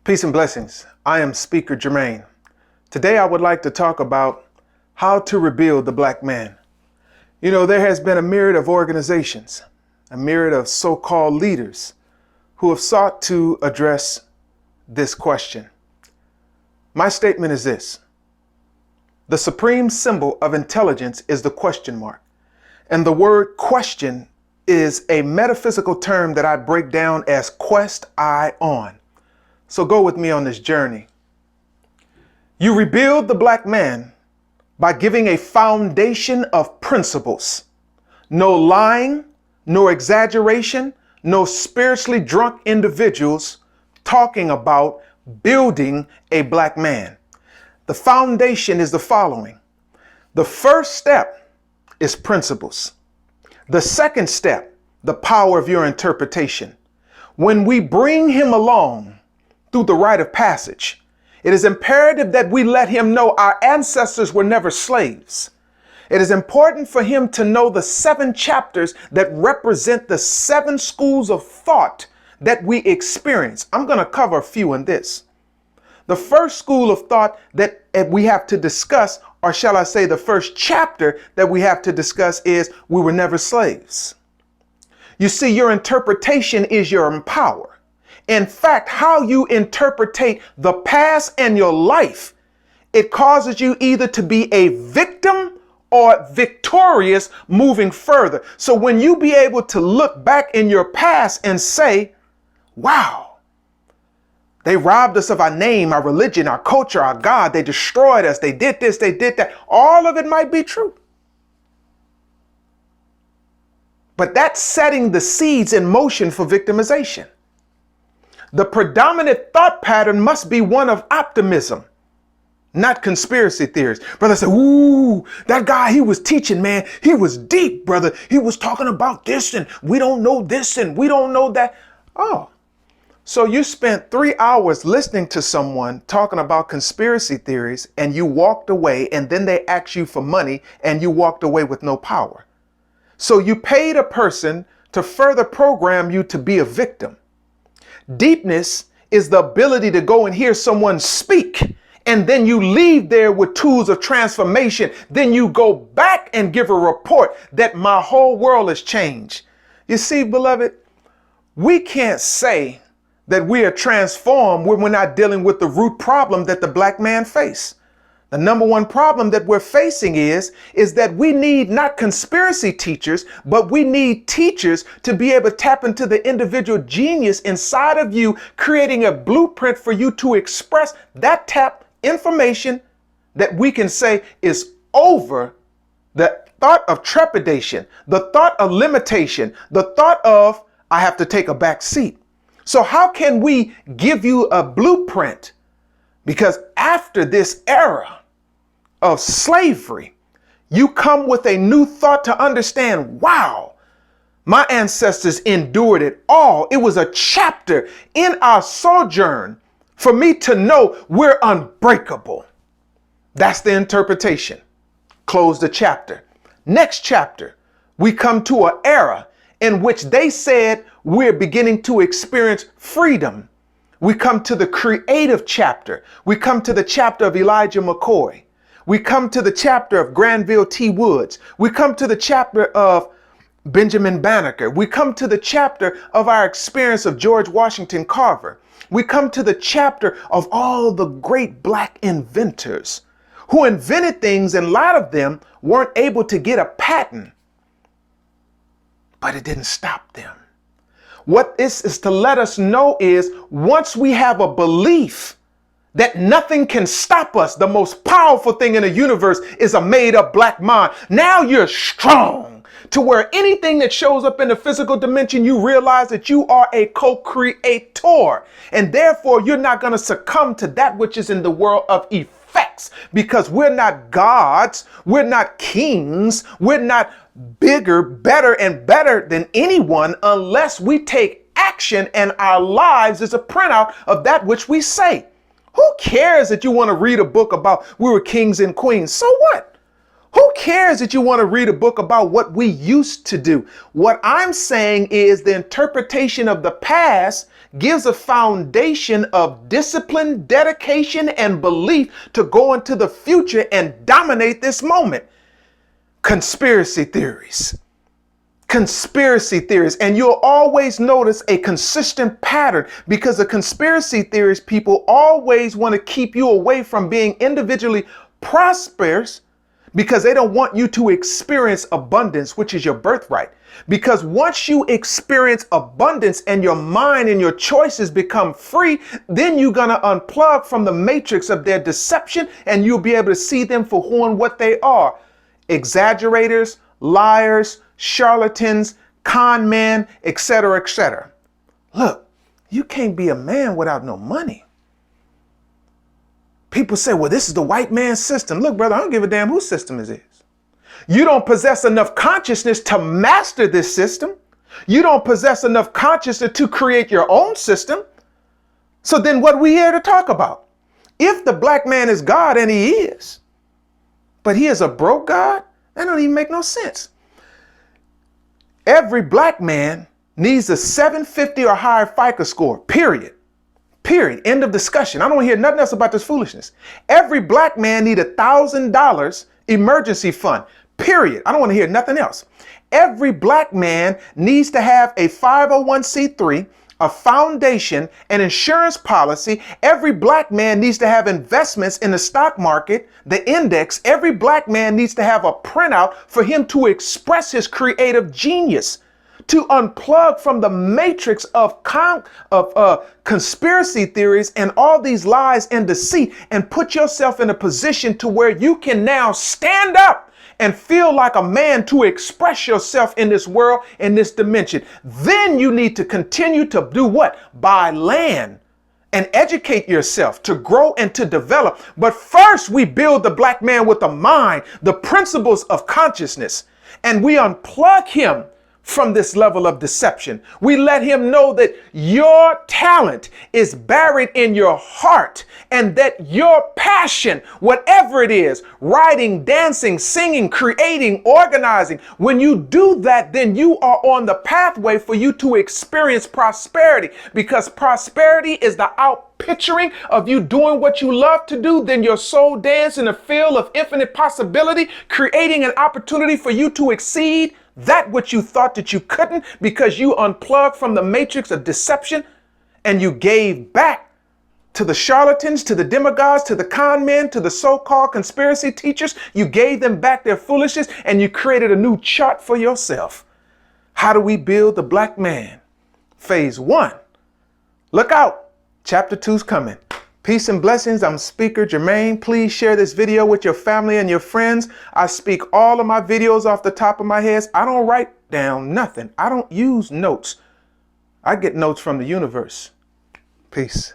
Peace and blessings. I am Speaker Jermaine. Today I would like to talk about how to rebuild the black man. You know, there has been a myriad of organizations, a myriad of so-called leaders who have sought to address this question. My statement is this: the supreme symbol of intelligence is the question mark. And the word question is a metaphysical term that I break down as quest eye on. So go with me on this journey. You rebuild the black man by giving a foundation of principles. No lying, no exaggeration, no spiritually drunk individuals talking about building a black man. The foundation is the following. The first step is principles. The second step, the power of your interpretation. When we bring him along through the rite of passage, it is imperative that we let him know our ancestors were never slaves. It is important for him to know the 7 chapters that represent the 7 schools of thought that we experience. I'm going to cover a few in this. The first school of thought that we have to discuss, or shall I say the first chapter that we have to discuss, is we were never slaves. You see, your interpretation is your power. In fact, how you interpretate the past and your life, it causes you either to be a victim or victorious moving further. So when you be able to look back in your past and say, wow, they robbed us of our name, our religion, our culture, our God. They destroyed us. They did this, they did that. All of it might be true. But that's setting the seeds in motion for victimization. The predominant thought pattern must be one of optimism, not conspiracy theories. Brother said, ooh, that guy, he was teaching, man. He was deep, brother. He was talking about this and we don't know this and we don't know that. Oh, so you spent 3 hours listening to someone talking about conspiracy theories and you walked away, and then they asked you for money and you walked away with no power. So you paid a person to further program you to be a victim. Deepness is the ability to go and hear someone speak, and then you leave there with tools of transformation. Then you go back and give a report that my whole world has changed. You see, beloved, we can't say that we are transformed when we're not dealing with the root problem that the black man face. The number one problem that we're facing is that we need not conspiracy teachers, but we need teachers to be able to tap into the individual genius inside of you, creating a blueprint for you to express that tap information that we can say is over the thought of trepidation, the thought of limitation, the thought of I have to take a back seat. So how can we give you a blueprint? Because after this era of slavery, you come with a new thought to understand, wow, my ancestors endured it all. It was a chapter in our sojourn for me to know we're unbreakable. That's the interpretation. Close the chapter. Next chapter, we come to an era in which they said we're beginning to experience freedom. We come to the creative chapter. We come to the chapter of Elijah McCoy. We come to the chapter of Granville T. Woods. We come to the chapter of Benjamin Banneker. We come to the chapter of our experience of George Washington Carver. We come to the chapter of all the great black inventors who invented things, and a lot of them weren't able to get a patent, but it didn't stop them. What this is to let us know is once we have a belief that nothing can stop us, the most powerful thing in the universe is a made up black mind. Now you're strong to where anything that shows up in the physical dimension, you realize that you are a co-creator, and therefore you're not going to succumb to that which is in the world of effects, because we're not gods, we're not kings, we're not bigger, better, and better than anyone unless we take action, and our lives is a printout of that which we say. Who cares that you want to read a book about we were kings and queens? So what? Who cares that you want to read a book about what we used to do? What I'm saying is the interpretation of the past gives a foundation of discipline, dedication, and belief to go into the future and dominate this moment. Conspiracy theories. Conspiracy theories. And you'll always notice a consistent pattern, because the conspiracy theories people always want to keep you away from being individually prosperous, because they don't want you to experience abundance, which is your birthright. Because once you experience abundance and your mind and your choices become free, then you're going to unplug from the matrix of their deception, and you'll be able to see them for who and what they are. Exaggerators, liars, charlatans, con men, etc., etc. Look, you can't be a man without no money. People say, well, this is the white man's system. Look, brother, I don't give a damn whose system it is. You don't possess enough consciousness to master this system. You don't possess enough consciousness to create your own system. So then what are we here to talk about? If the black man is God, and he is, but he is a broke God, that don't even make no sense. Every black man needs a 750 or higher FICO score, period. Period. End of discussion. I don't want to hear nothing else about this foolishness. Every black man needs $1,000 emergency fund, period. I don't want to hear nothing else. Every black man needs to have a 501c3, a foundation, an insurance policy. Every black man needs to have investments in the stock market, the index. Every black man needs to have a printout for him to express his creative genius, to unplug from the matrix of conspiracy theories and all these lies and deceit, and put yourself in a position to where you can now stand up and feel like a man to express yourself in this world, in this dimension. Then you need to continue to do what? Buy land and educate yourself to grow and to develop. But first, we build the black man with a mind, the principles of consciousness, and we unplug him from this level of deception. We let him know that your talent is buried in your heart, and that your passion, whatever it is, writing, dancing, singing, creating, organizing, when you do that, then you are on the pathway for you to experience prosperity, because prosperity is the outpicturing of you doing what you love to do. Then your soul dance in a field of infinite possibility, creating an opportunity for you to exceed that which you thought that you couldn't, because you unplugged from the matrix of deception and you gave back to the charlatans, to the demagogues, to the con men, to the so-called conspiracy teachers. You gave them back their foolishness, and you created a new chart for yourself. How do we build the black man? Phase 1. Look out. Chapter 2's coming. Peace and blessings. I'm Speaker Jermaine. Please share this video with your family and your friends. I speak all of my videos off the top of my head. I don't write down nothing. I don't use notes. I get notes from the universe. Peace.